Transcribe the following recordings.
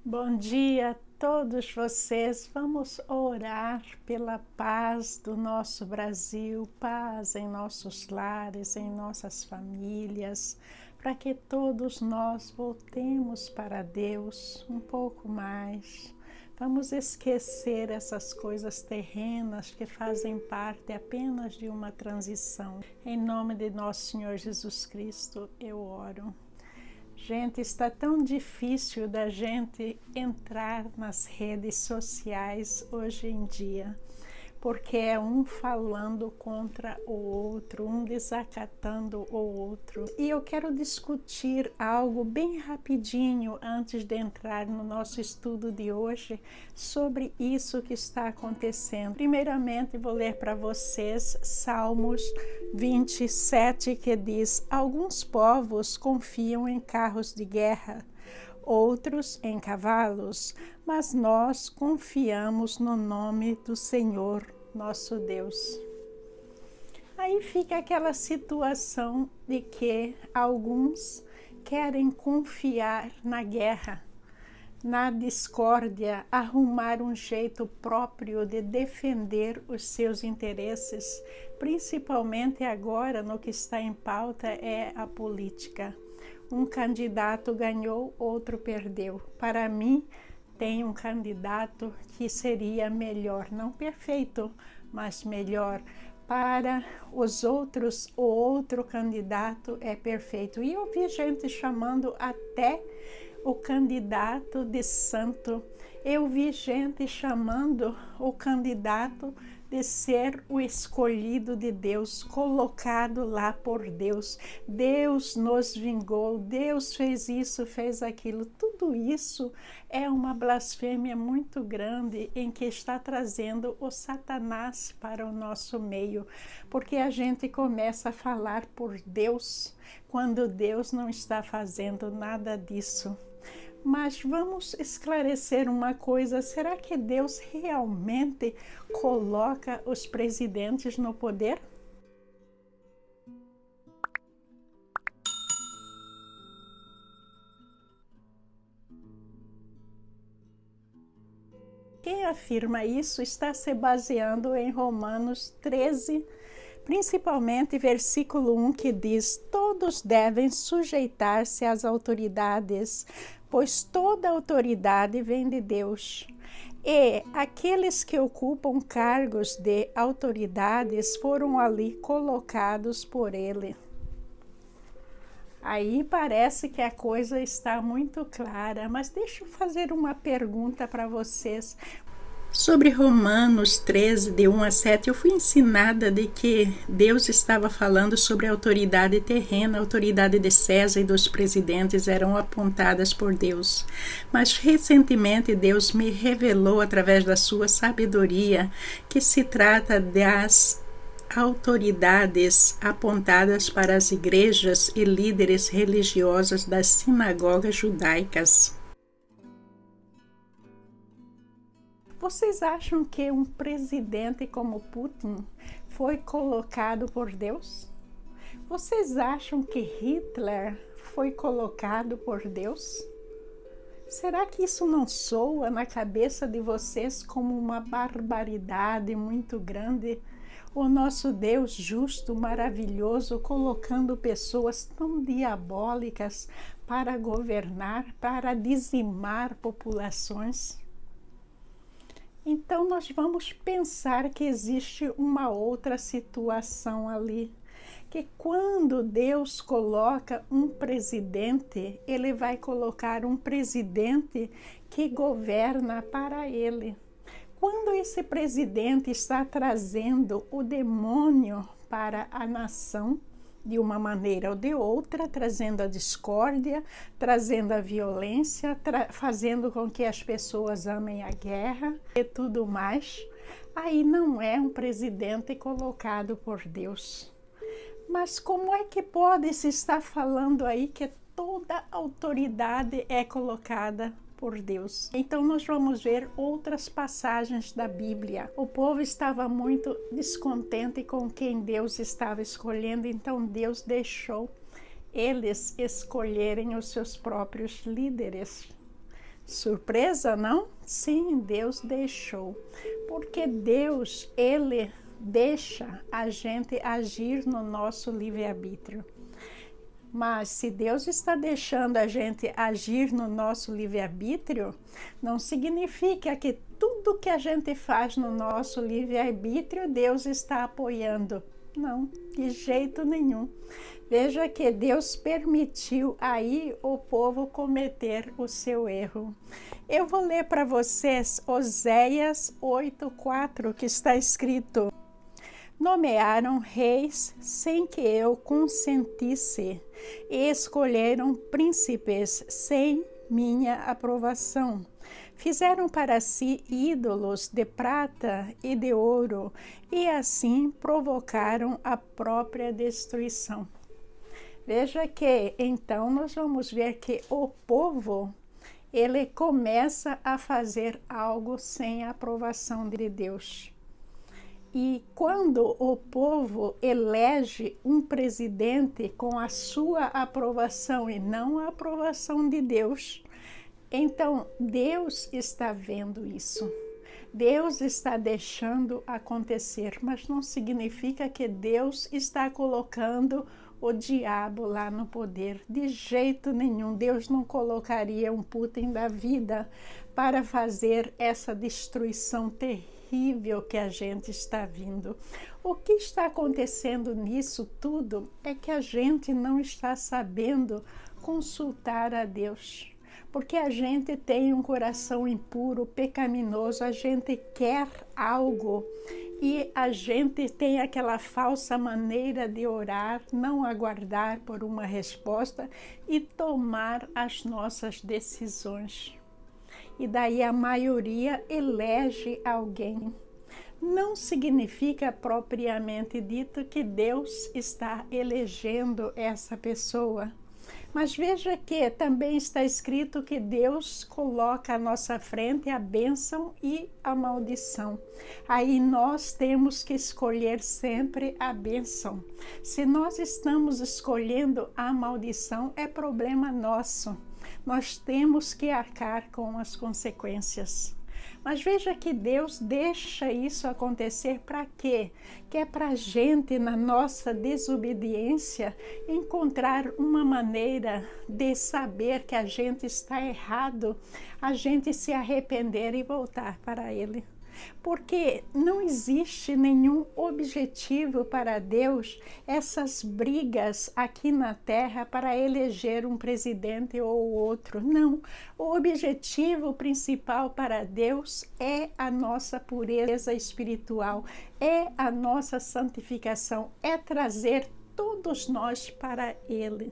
Bom dia a todos vocês. Vamos orar pela paz do nosso Brasil, paz em nossos lares, em nossas famílias, para que todos nós voltemos para Deus um pouco mais. Vamos esquecer essas coisas terrenas que fazem parte apenas de uma transição. Em nome de nosso Senhor Jesus Cristo, eu oro. Gente, está tão difícil da gente entrar nas redes sociais hoje em dia, porque é um falando contra o outro, um desacatando o outro. E eu quero discutir algo bem rapidinho antes de entrar no nosso estudo de hoje sobre isso que está acontecendo. Primeiramente, vou ler para vocês Salmos 27, que diz: alguns povos confiam em carros de guerra, outros em cavalos, mas nós confiamos no nome do Senhor, nosso Deus. Aí fica aquela situação de que alguns querem confiar na guerra, na discórdia, arrumar um jeito próprio de defender os seus interesses, principalmente agora no que está em pauta é a política. Um candidato ganhou, outro perdeu. Para mim, tem um candidato que seria melhor, não perfeito, mas melhor. Para os outros, o outro candidato é perfeito. E eu vi gente chamando até o candidato de santo. Eu vi gente chamando o candidato de ser o escolhido de Deus, colocado lá por Deus. Deus nos vingou, Deus fez isso, fez aquilo. Tudo isso é uma blasfêmia muito grande em que está trazendo o Satanás para o nosso meio, porque a gente começa a falar por Deus, quando Deus não está fazendo nada disso. Mas vamos esclarecer uma coisa: será que Deus realmente coloca os presidentes no poder? Quem afirma isso está se baseando em Romanos 13, principalmente versículo 1, que diz: todos devem sujeitar-se às autoridades, pois toda autoridade vem de Deus. E aqueles que ocupam cargos de autoridades foram ali colocados por Ele. Aí parece que a coisa está muito clara, mas deixa eu fazer uma pergunta para vocês. Sobre Romanos 13, de 1 a 7, eu fui ensinada de que Deus estava falando sobre a autoridade terrena, a autoridade de César e dos presidentes eram apontadas por Deus. Mas recentemente Deus me revelou através da sua sabedoria que se trata das autoridades apontadas para as igrejas e líderes religiosos das sinagogas judaicas. Vocês acham que um presidente como Putin foi colocado por Deus? Vocês acham que Hitler foi colocado por Deus? Será que isso não soa na cabeça de vocês como uma barbaridade muito grande? O nosso Deus justo, maravilhoso, colocando pessoas tão diabólicas para governar, para dizimar populações? Então nós vamos pensar que existe uma outra situação ali, que quando Deus coloca um presidente, Ele vai colocar um presidente que governa para Ele. Quando esse presidente está trazendo o demônio para a nação, de uma maneira ou de outra, trazendo a discórdia, trazendo a violência, fazendo com que as pessoas amem a guerra e tudo mais, aí não é um presidente colocado por Deus. Mas como é que pode se estar falando aí que toda autoridade é colocada por Deus? Então nós vamos ver outras passagens da Bíblia. O povo estava muito descontente com quem Deus estava escolhendo, então Deus deixou eles escolherem os seus próprios líderes. Surpresa, não? Sim, Deus deixou. Porque Deus, Ele deixa a gente agir no nosso livre-arbítrio. Mas se Deus está deixando a gente agir no nosso livre-arbítrio, não significa que tudo que a gente faz no nosso livre-arbítrio, Deus está apoiando. Não, de jeito nenhum. Veja que Deus permitiu aí o povo cometer o seu erro. Eu vou ler para vocês Oséias 8:4, que está escrito: nomearam reis sem que eu consentisse, e escolheram príncipes sem minha aprovação. Fizeram para si ídolos de prata e de ouro, e assim provocaram a própria destruição. Veja que, então, nós vamos ver que o povo, ele começa a fazer algo sem a aprovação de Deus. E quando o povo elege um presidente com a sua aprovação e não a aprovação de Deus, então Deus está vendo isso. Deus está deixando acontecer, mas não significa que Deus está colocando o diabo lá no poder. De jeito nenhum. Deus não colocaria um Putin da vida para fazer essa destruição terrível que a gente está vindo. O que está acontecendo nisso tudo é que a gente não está sabendo consultar a Deus. Porque a gente tem um coração impuro, pecaminoso, a gente quer algo e a gente tem aquela falsa maneira de orar, não aguardar por uma resposta e tomar as nossas decisões. E daí a maioria elege alguém. Não significa propriamente dito que Deus está elegendo essa pessoa. Mas veja que também está escrito que Deus coloca à nossa frente a bênção e a maldição. Aí nós temos que escolher sempre a bênção. Se nós estamos escolhendo a maldição, é problema nosso. Nós temos que arcar com as consequências. Mas veja que Deus deixa isso acontecer para quê? Que é para a gente, na nossa desobediência, encontrar uma maneira de saber que a gente está errado, a gente se arrepender e voltar para Ele. Porque não existe nenhum objetivo para Deus essas brigas aqui na terra para eleger um presidente ou outro. Não. O objetivo principal para Deus é a nossa pureza espiritual, é a nossa santificação, é trazer todos nós para Ele.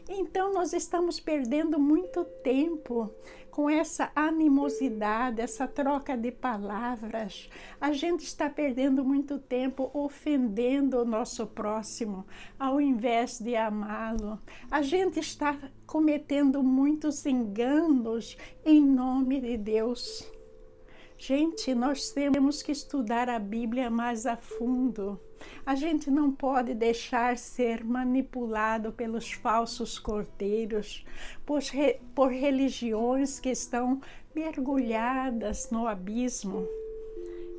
Então, nós estamos perdendo muito tempo com essa animosidade, essa troca de palavras. A gente está perdendo muito tempo ofendendo o nosso próximo, ao invés de amá-lo. A gente está cometendo muitos enganos em nome de Deus. Gente, nós temos que estudar a Bíblia mais a fundo. A gente não pode deixar ser manipulado pelos falsos cordeiros, por religiões que estão mergulhadas no abismo.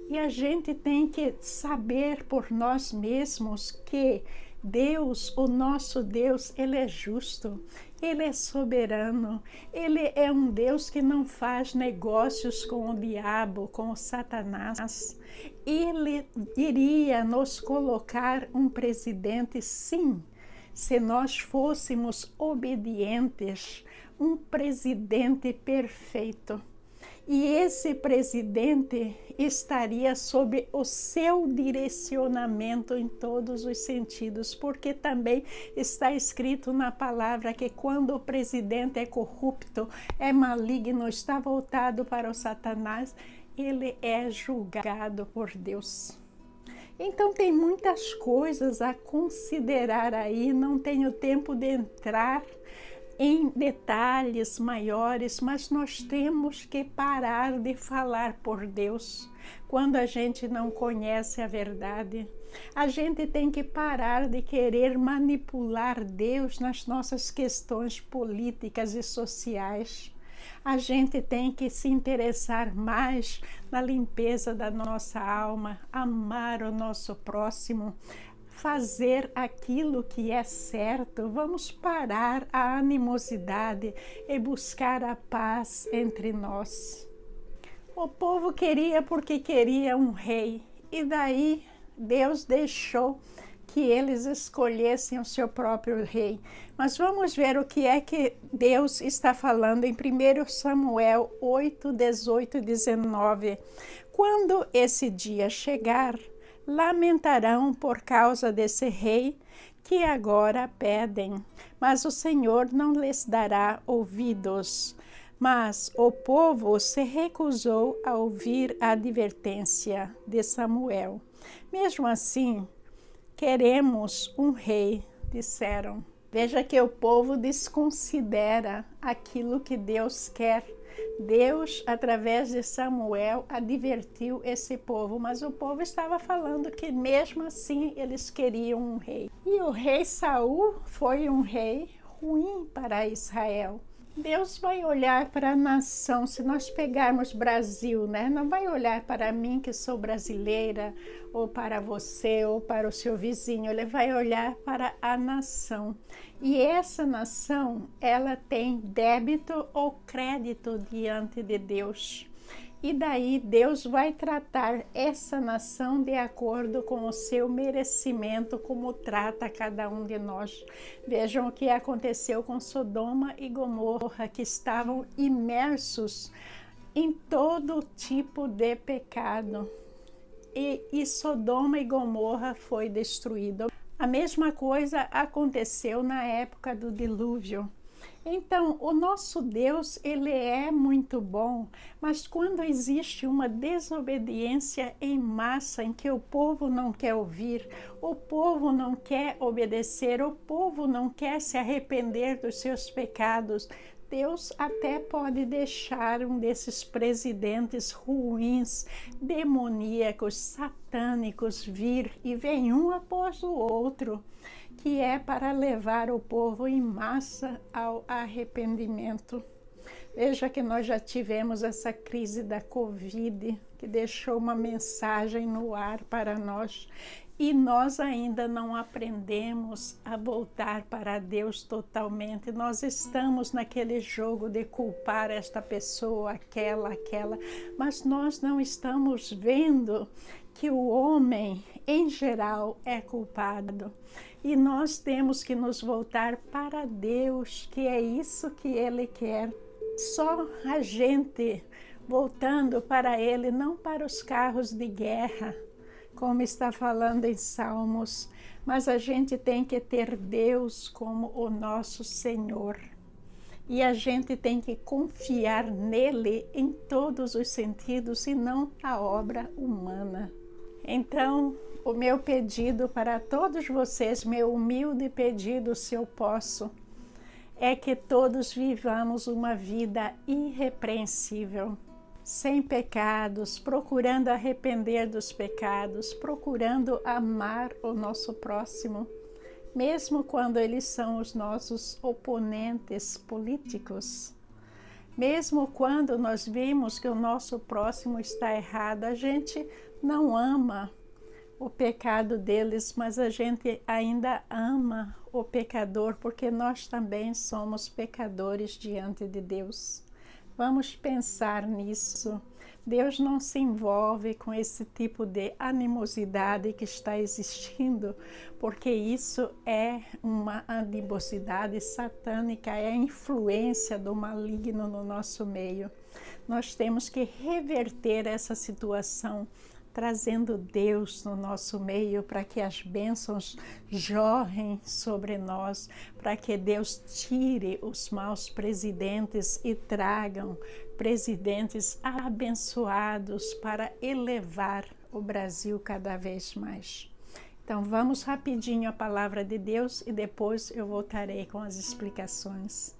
E a gente tem que saber por nós mesmos que Deus, o nosso Deus, Ele é justo, Ele é soberano, Ele é um Deus que não faz negócios com o diabo, com o Satanás. Ele iria nos colocar um presidente, sim, se nós fôssemos obedientes, um presidente perfeito. E esse presidente estaria sob o seu direcionamento em todos os sentidos, porque também está escrito na palavra que quando o presidente é corrupto, é maligno, está voltado para o Satanás, ele é julgado por Deus. Então tem muitas coisas a considerar aí, não tenho tempo de entrar em detalhes maiores, mas nós temos que parar de falar por Deus quando a gente não conhece a verdade. A gente tem que parar de querer manipular Deus nas nossas questões políticas e sociais. A gente tem que se interessar mais na limpeza da nossa alma, amar o nosso próximo, fazer aquilo que é certo. Vamos parar a animosidade e buscar a paz entre nós. O povo queria porque queria um rei, e daí Deus deixou que eles escolhessem o seu próprio rei. Mas vamos ver o que é que Deus está falando em 1 Samuel 8, 18 e 19. Quando esse dia chegar, lamentarão por causa desse rei que agora pedem, mas o Senhor não lhes dará ouvidos. Mas o povo se recusou a ouvir a advertência de Samuel. Mesmo assim, queremos um rei, disseram. Veja que o povo desconsidera aquilo que Deus quer. Deus, através de Samuel, advertiu esse povo, mas o povo estava falando que mesmo assim eles queriam um rei. E o rei Saul foi um rei ruim para Israel. Deus vai olhar para a nação, se nós pegarmos Brasil, né? Não vai olhar para mim que sou brasileira, ou para você, ou para o seu vizinho. Ele vai olhar para a nação. E essa nação, ela tem débito ou crédito diante de Deus. E daí Deus vai tratar essa nação de acordo com o seu merecimento, como trata cada um de nós. Vejam o que aconteceu com Sodoma e Gomorra, que estavam imersos em todo tipo de pecado. E Sodoma e Gomorra foi destruído. A mesma coisa aconteceu na época do dilúvio. Então, o nosso Deus, ele é muito bom, mas quando existe uma desobediência em massa, em que o povo não quer ouvir, o povo não quer obedecer, o povo não quer se arrepender dos seus pecados, Deus até pode deixar um desses presidentes ruins, demoníacos, satânicos vir, e vem um após o outro, que é para levar o povo em massa ao arrependimento. Veja que nós já tivemos essa crise da Covid, que deixou uma mensagem no ar para nós, e nós ainda não aprendemos a voltar para Deus totalmente. Nós estamos naquele jogo de culpar esta pessoa, aquela, mas nós não estamos vendo que o homem, em geral, é culpado. E nós temos que nos voltar para Deus, que é isso que Ele quer. Só a gente voltando para Ele, não para os carros de guerra, como está falando em Salmos, mas a gente tem que ter Deus como o nosso Senhor. E a gente tem que confiar nele em todos os sentidos e não na obra humana. Então, o meu pedido para todos vocês, meu humilde pedido, se eu posso, é que todos vivamos uma vida irrepreensível, sem pecados, procurando arrepender dos pecados, procurando amar o nosso próximo, mesmo quando eles são os nossos oponentes políticos. Mesmo quando nós vimos que o nosso próximo está errado, a gente não ama o pecado deles, mas a gente ainda ama o pecador, porque nós também somos pecadores diante de Deus. Vamos pensar nisso. Deus não se envolve com esse tipo de animosidade que está existindo, porque isso é uma animosidade satânica, é a influência do maligno no nosso meio. Nós temos que reverter essa situação, trazendo Deus no nosso meio, para que as bênçãos jorrem sobre nós, para que Deus tire os maus presidentes e tragam presidentes abençoados para elevar o Brasil cada vez mais. Então vamos rapidinho à palavra de Deus e depois eu voltarei com as explicações.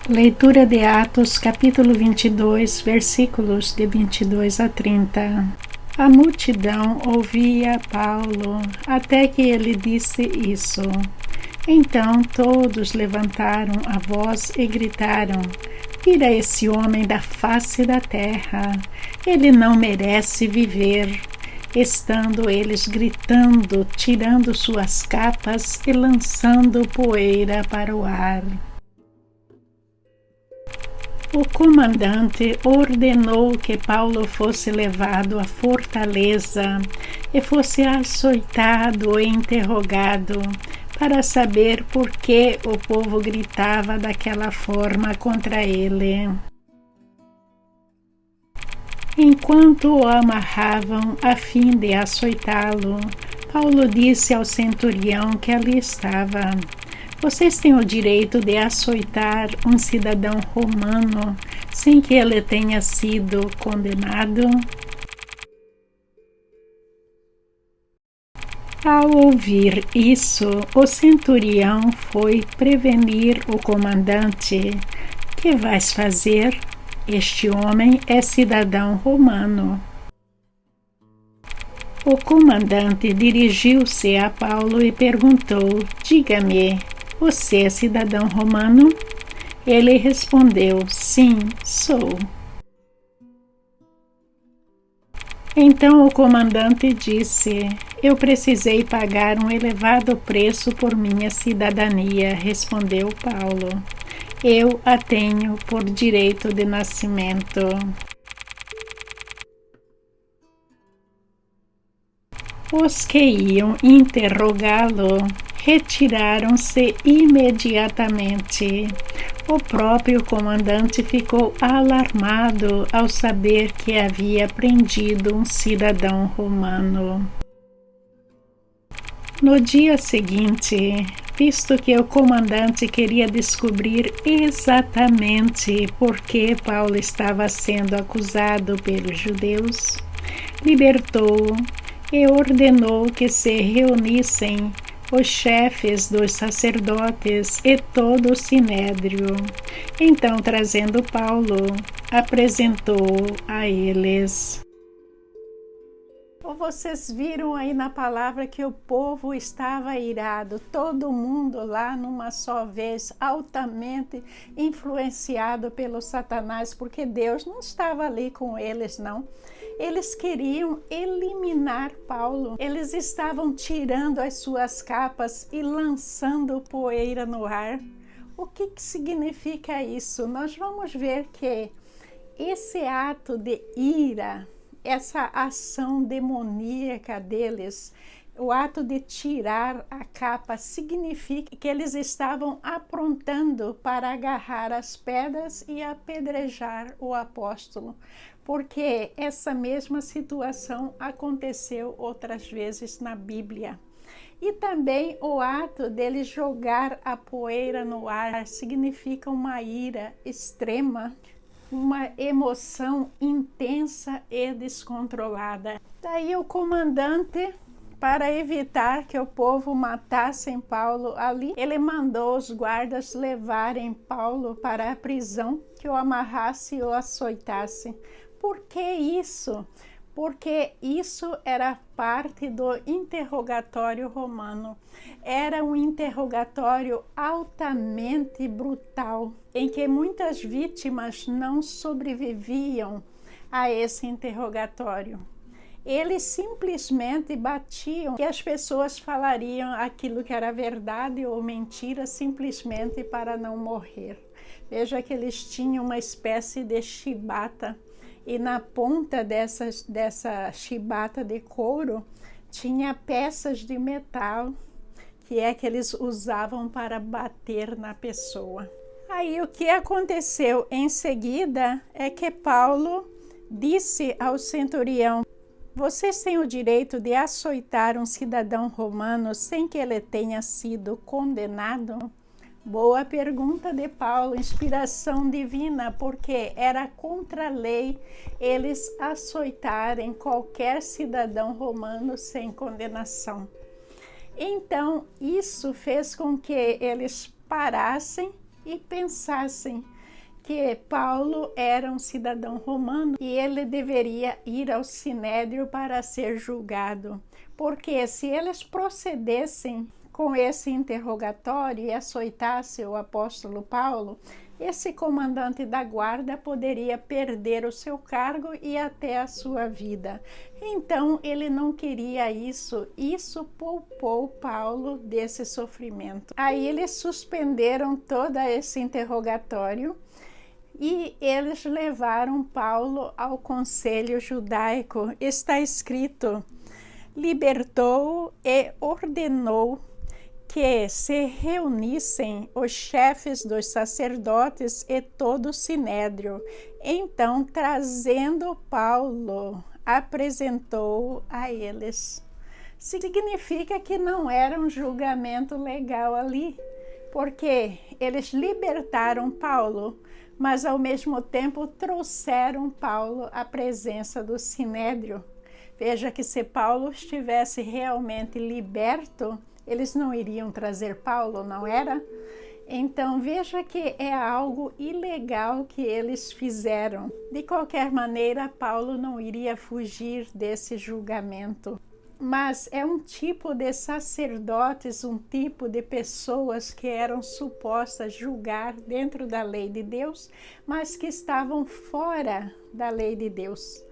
Leitura de Atos, capítulo 22, versículos de 22 a 30. A multidão ouvia Paulo até que ele disse isso. Então todos levantaram a voz e gritaram: Tira esse homem da face da terra, ele não merece viver. Estando eles gritando, tirando suas capas e lançando poeira para o ar. O comandante ordenou que Paulo fosse levado à fortaleza e fosse açoitado e interrogado para saber por que o povo gritava daquela forma contra ele. Enquanto o amarravam a fim de açoitá-lo, Paulo disse ao centurião que ali estava: "Vocês têm o direito de açoitar um cidadão romano sem que ele tenha sido condenado?" Ao ouvir isso, o centurião foi prevenir o comandante: "Que vais fazer? Este homem é cidadão romano." O comandante dirigiu-se a Paulo e perguntou: "Diga-me, você é cidadão romano?" Ele respondeu: "Sim, sou." Então o comandante disse: "Eu precisei pagar um elevado preço por minha cidadania", respondeu Paulo. "Eu a tenho por direito de nascimento." Os que iam interrogá-lo retiraram-se imediatamente. O próprio comandante ficou alarmado ao saber que havia prendido um cidadão romano. No dia seguinte, visto que o comandante queria descobrir exatamente por que Paulo estava sendo acusado pelos judeus, libertou-o e ordenou que se reunissem os chefes dos sacerdotes e todo o sinédrio. Então, trazendo Paulo, apresentou-o a eles. Vocês viram aí na palavra que o povo estava irado, todo mundo lá numa só vez, altamente influenciado pelo Satanás, porque Deus não estava ali com eles, não. Eles queriam eliminar Paulo. Eles estavam tirando as suas capas e lançando poeira no ar. O que significa isso? Nós vamos ver que esse ato de ira, essa ação demoníaca deles, o ato de tirar a capa, significa que eles estavam aprontando para agarrar as pedras e apedrejar o apóstolo, porque essa mesma situação aconteceu outras vezes na Bíblia. E também o ato deles jogar a poeira no ar significa uma ira extrema, uma emoção intensa e descontrolada. Daí o comandante, para evitar que o povo matasse Paulo ali, ele mandou os guardas levarem Paulo para a prisão, que o amarrasse e o açoitasse. Por que isso? Porque isso era parte do interrogatório romano. Era um interrogatório altamente brutal, em que muitas vítimas não sobreviviam a esse interrogatório. Eles simplesmente batiam e as pessoas falariam aquilo que era verdade ou mentira simplesmente para não morrer. Veja que eles tinham uma espécie de chibata e na ponta dessa chibata de couro tinha peças de metal que é que eles usavam para bater na pessoa. Aí o que aconteceu em seguida é que Paulo disse ao centurião: "Vocês têm o direito de açoitar um cidadão romano sem que ele tenha sido condenado?" Boa pergunta de Paulo, inspiração divina, porque era contra a lei eles açoitarem qualquer cidadão romano sem condenação. Então, isso fez com que eles parassem e pensassem que Paulo era um cidadão romano e ele deveria ir ao sinédrio para ser julgado, porque se eles procedessem com esse interrogatório e açoitasse o apóstolo Paulo, esse comandante da guarda poderia perder o seu cargo e até a sua vida. Então, ele não queria isso. Isso poupou Paulo desse sofrimento. Aí eles suspenderam todo esse interrogatório e eles levaram Paulo ao conselho judaico. Está escrito: libertou e ordenou que se reunissem os chefes dos sacerdotes e todo o sinédrio. Então, trazendo Paulo, apresentou a eles. Significa que não era um julgamento legal ali, porque eles libertaram Paulo, mas ao mesmo tempo trouxeram Paulo à presença do sinédrio. Veja que se Paulo estivesse realmente liberto, eles não iriam trazer Paulo, não era? Então, veja que é algo ilegal que eles fizeram. De qualquer maneira, Paulo não iria fugir desse julgamento. Mas é um tipo de sacerdotes, um tipo de pessoas que eram supostas julgar dentro da lei de Deus, mas que estavam fora da lei de Deus.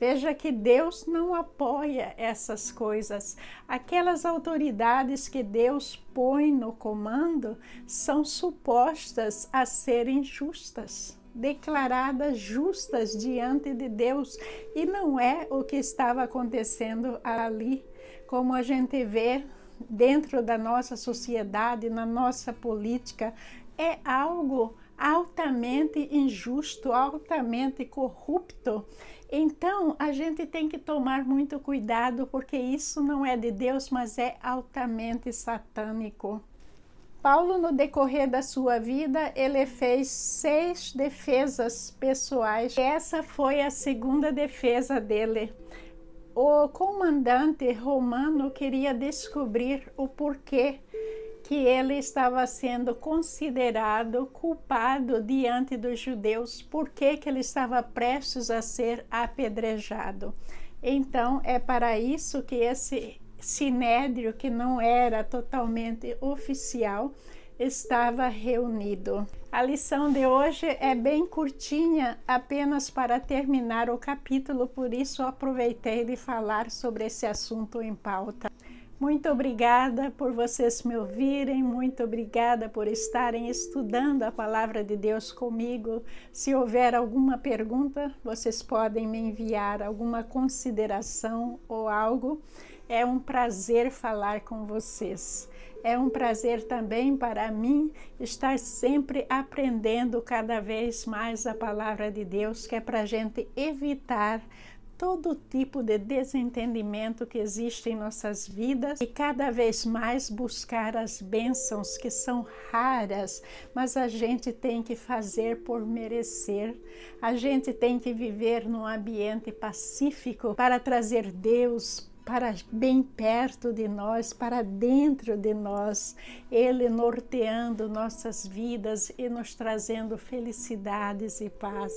Veja que Deus não apoia essas coisas. Aquelas autoridades que Deus põe no comando são supostas a serem justas, declaradas justas diante de Deus. E não é o que estava acontecendo ali, como a gente vê dentro da nossa sociedade, na nossa política. É algo altamente injusto, altamente corrupto. Então, a gente tem que tomar muito cuidado, porque isso não é de Deus, mas é altamente satânico. Paulo, no decorrer da sua vida, ele fez 6 defesas pessoais. Essa foi a segunda defesa dele. O comandante romano queria descobrir o porquê que ele estava sendo considerado culpado diante dos judeus, porque que ele estava prestes a ser apedrejado. Então, é para isso que esse sinédrio, que não era totalmente oficial, estava reunido. A lição de hoje é bem curtinha, apenas para terminar o capítulo, por isso aproveitei de falar sobre esse assunto em pauta. Muito obrigada por vocês me ouvirem, muito obrigada por estarem estudando a palavra de Deus comigo. Se houver alguma pergunta, vocês podem me enviar alguma consideração ou algo. É um prazer falar com vocês. É um prazer também para mim estar sempre aprendendo cada vez mais a palavra de Deus, que é para a gente evitar todo tipo de desentendimento que existe em nossas vidas e cada vez mais buscar as bênçãos que são raras, mas a gente tem que fazer por merecer. A gente tem que viver num ambiente pacífico para trazer Deus para bem perto de nós, para dentro de nós, Ele norteando nossas vidas e nos trazendo felicidades e paz.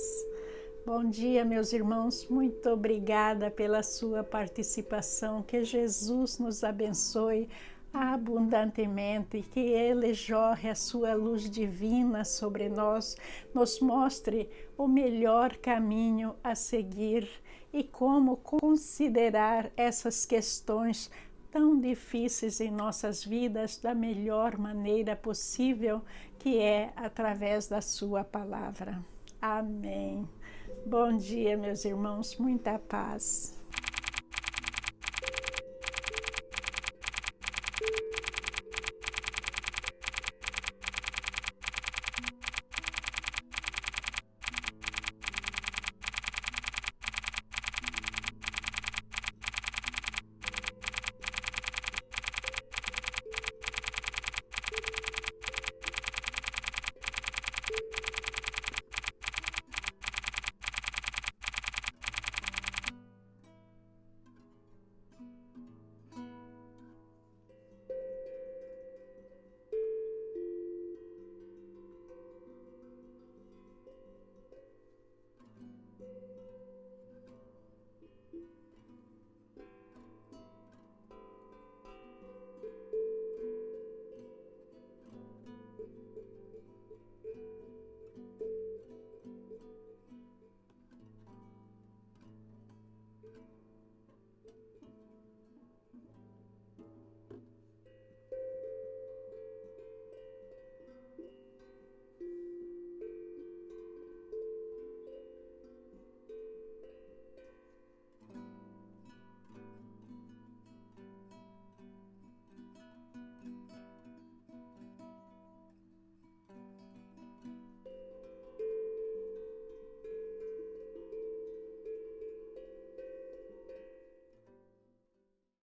Bom dia, meus irmãos, muito obrigada pela sua participação, que Jesus nos abençoe abundantemente, que Ele jorre a sua luz divina sobre nós, nos mostre o melhor caminho a seguir e como considerar essas questões tão difíceis em nossas vidas da melhor maneira possível, que é através da sua palavra. Amém. Bom dia, meus irmãos, muita paz.